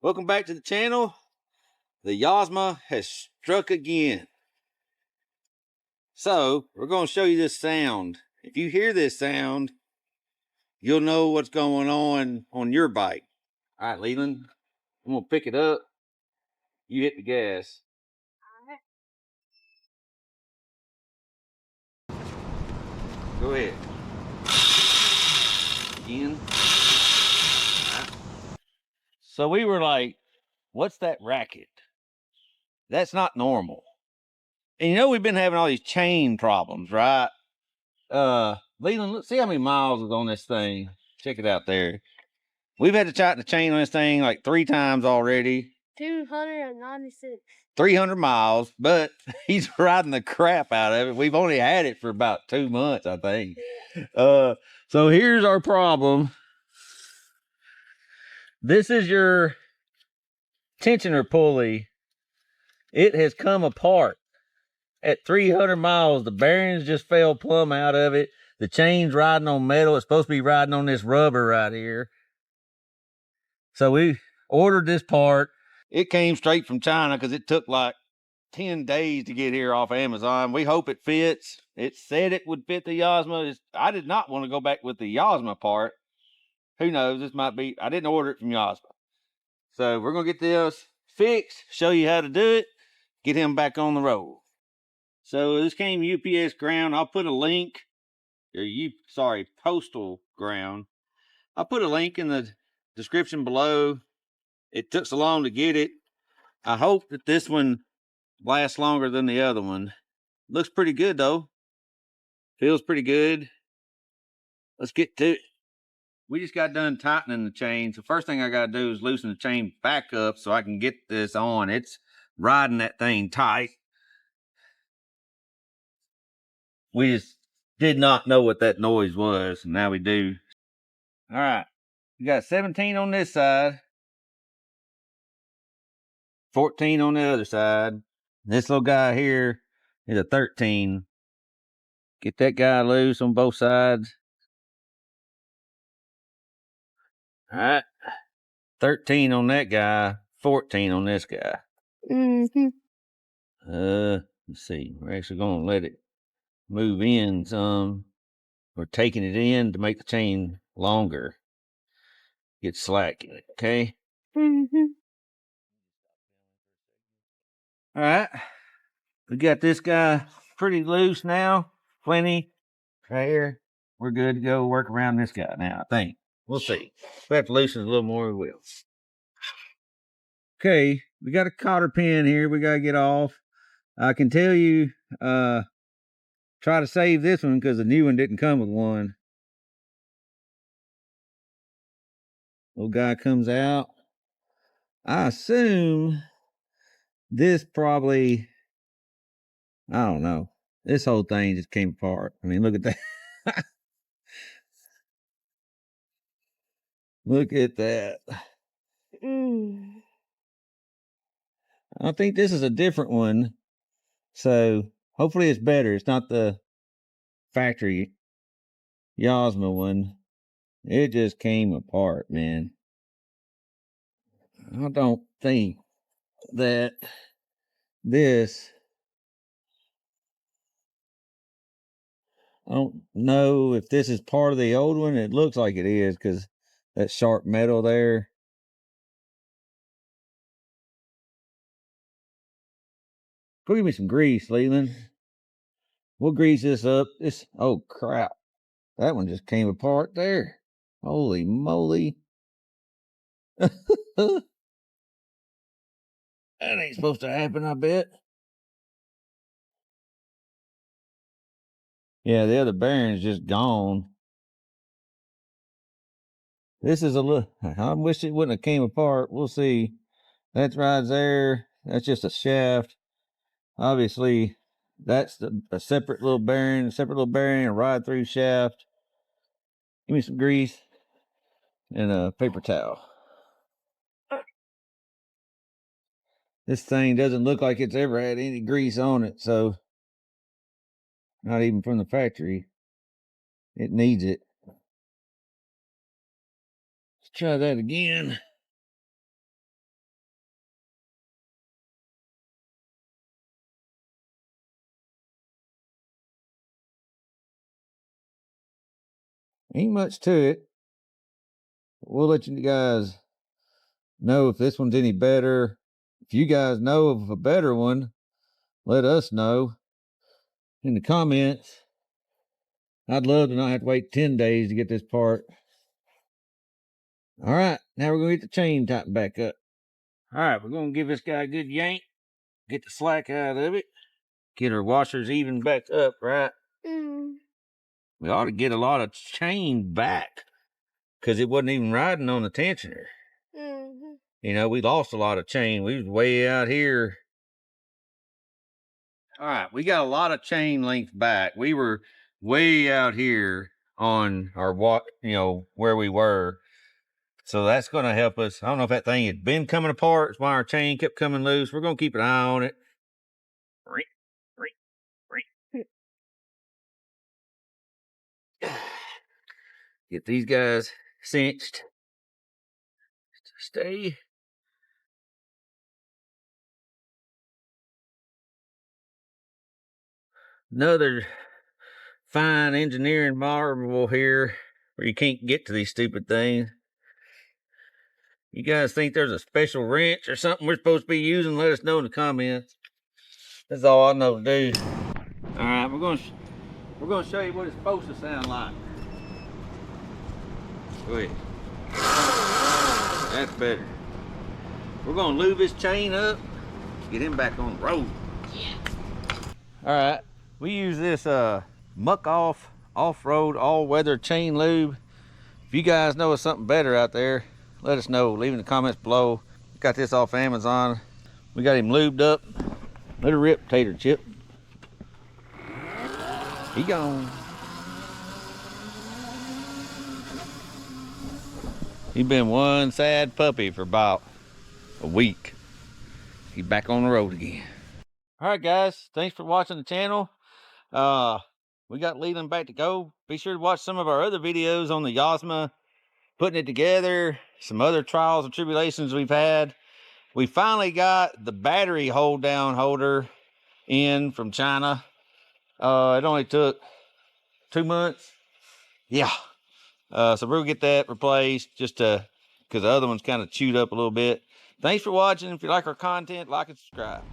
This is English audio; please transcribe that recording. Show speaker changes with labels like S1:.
S1: Welcome back to the channel. The Yozma has struck again. So, we're going to show you this sound. If you hear this sound, you'll know what's going on your bike. All right, Leland, I'm going to pick it up. You hit the gas. Go ahead. Again. Right. So we were like, what's that racket? That's not normal. And you know we've been having all these chain problems, right? Leland, let's see how many miles is on this thing. Check it out there. We've had to tighten the chain on this thing like 3 times already.
S2: 296.
S1: 300 miles, but he's riding the crap out of it. We've only had it for about 2 months, I think. So here's our problem. This is your tensioner pulley. It has come apart. At 300 miles, the bearings just fell plumb out of it. The chain's riding on metal. It's supposed to be riding on this rubber right here. So we ordered this part. It came straight from China because it took like 10 days to get here off Amazon. We hope it fits. It said it would fit the Yozma. I did not want to go back with the Yozma part. Who knows? This might be, I didn't order it from Yozma. So we're going to get this fixed, show you how to do it, get him back on the road. So this came UPS ground. I'll put a link, or postal ground. I'll put a link in the description below. It took so long to get it. I hope that this one lasts longer than the other one. Looks pretty good though. Feels pretty good. Let's get to it. We just got done tightening the chain. So first thing I gotta do is loosen the chain back up so I can get this on. It's riding that thing tight. We just did not know what that noise was, and now we do. All right, we got 17 on this side, 14 on the other side. This little guy here is a 13. Get that guy loose on both sides. All right, 13 on that guy, 14 on this guy. Let's see. We're actually gonna let it move in some. We're taking it in to make the chain longer. Get slack in it, okay? All right, we got this guy pretty loose now. Plenty right here. We're good to go. Work around this guy now, I think. We'll see. If we have to loosen it a little more, we will. Okay, we got a cotter pin here we gotta get off. I can tell you, try to save this one because the new one didn't come with one. Little guy comes out. I assume this probably, I don't know. This whole thing just came apart. I mean, look at that. Look at that. I think this is a different one. So hopefully it's better. It's not the factory Yozma one. It just came apart, man. I don't think that this, I don't know if this is part of the old one. It looks like it is because that sharp metal there. Go give me some grease, Leland. We'll grease this up. Oh crap. That one just came apart there. Holy moly. That ain't supposed to happen, I bet. Yeah, the other bearing's just gone. This is a little, I wish it wouldn't have came apart. We'll see. That's right there. That's just a shaft. Obviously, that's a separate little bearing, a ride through shaft. Give me some grease and a paper towel. This thing doesn't look like it's ever had any grease on it, so not even from the factory. It needs it. Let's try that again. Ain't much to it. We'll let you guys know if this one's any better. If you guys know of a better one, let us know in the comments. I'd love to not have to wait 10 days to get this part. All right, now we're going to get the chain tightened back up. All right, we're going to give this guy a good yank, get the slack out of it, get our washers even back up, right? We ought to get a lot of chain back because it wasn't even riding on the tensioner. You know, we lost a lot of chain. We was way out here. All right, we got a lot of chain length back. We were way out here on our where we were. So that's going to help us. I don't know if that thing had been coming apart. It's why our chain kept coming loose. We're going to keep an eye on it. Get these guys cinched. Stay. Another fine engineering marvel here where you can't get to these stupid things. You guys think there's a special wrench or something we're supposed to be using? Let us know in the comments. That's all I know to do. All right, we're gonna show you what it's supposed to sound like. Go ahead. That's better. We're gonna lube this chain up, get him back on the road. Yeah. All right, we use this muck off-road all-weather chain lube. If you guys know of something better out there, let us know. Leave in the comments below. Got this off Amazon. We got him lubed up. Let her rip, Tater Chip. He gone. He been one sad puppy for about a week. He's back on the road again. All right, guys. Thanks for watching the channel. We got Leland back to go. Be sure to watch some of our other videos on the Yozma, putting it together, some other trials and tribulations we've had. We finally got the battery hold down holder in from China. It only took 2 months. Yeah. So we'll get that replaced just because the other one's kind of chewed up a little bit. Thanks for watching. If you like our content, like and subscribe.